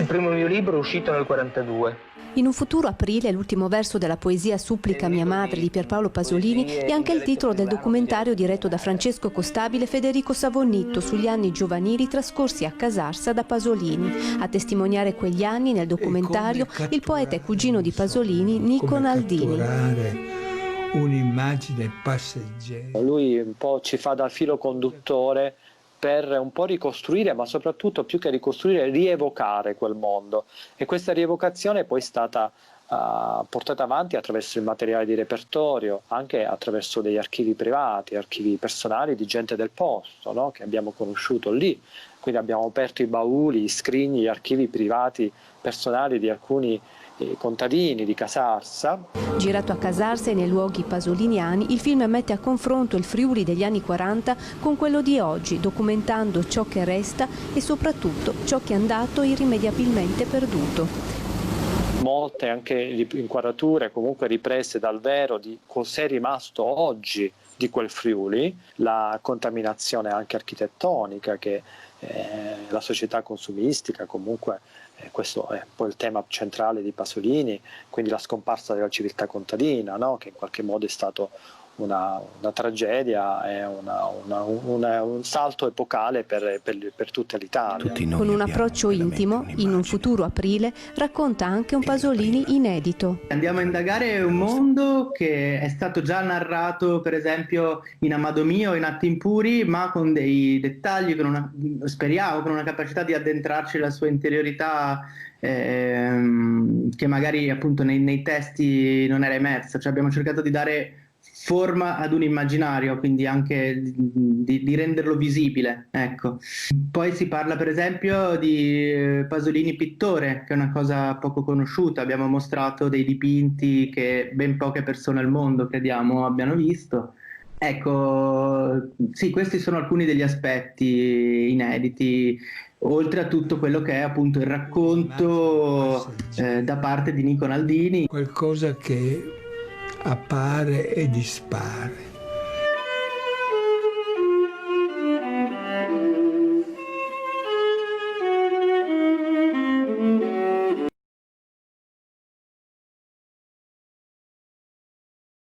il primo mio libro è uscito nel 1942. In un futuro aprile, l'ultimo verso della poesia Supplica mia madre di Pierpaolo Pasolini è anche il titolo del documentario diretto da Francesco Costabile e Federico Savonnitto sugli anni giovanili trascorsi a Casarsa da Pasolini. A testimoniare quegli anni nel documentario il poeta e cugino di Pasolini, Nico Naldini. Un'immagine passeggera. Lui un po' ci fa da filo conduttore per un po' ricostruire, ma soprattutto più che ricostruire, rievocare quel mondo. E questa rievocazione poi è stata portata avanti attraverso il materiale di repertorio, anche attraverso degli archivi privati, archivi personali di gente del posto, no? Che abbiamo conosciuto lì. Quindi abbiamo aperto i bauli, gli scrigni, gli archivi privati personali di alcuni contadini di Casarsa. Girato a Casarsa e nei luoghi pasoliniani, il film mette a confronto il Friuli degli anni 40 con quello di oggi, documentando ciò che resta e soprattutto ciò che è andato irrimediabilmente perduto. Molte anche inquadrature comunque riprese dal vero di cos'è rimasto oggi di quel Friuli, la contaminazione anche architettonica che la società consumistica comunque. Questo è poi il tema centrale di Pasolini, quindi la scomparsa della civiltà contadina, no? Che in qualche modo è stato una tragedia, è un salto epocale per tutta l'Italia. Con un approccio intimo, in un futuro aprile, racconta anche un Pasolini inedito. Andiamo a indagare un mondo che è stato già narrato, per esempio, in Amado Mio, in Atti Impuri, ma con dei dettagli, speriamo, con una capacità di addentrarci nella sua interiorità che magari appunto nei testi non era emersa. Cioè abbiamo cercato di dare forma ad un immaginario, quindi anche di renderlo visibile, ecco. Poi si parla per esempio di Pasolini pittore, che è una cosa poco conosciuta. Abbiamo mostrato dei dipinti che ben poche persone al mondo, crediamo, abbiano visto. Ecco, sì, questi sono alcuni degli aspetti inediti, oltre a tutto quello che è appunto il racconto da parte di Nico Naldini. Qualcosa che appare e dispare.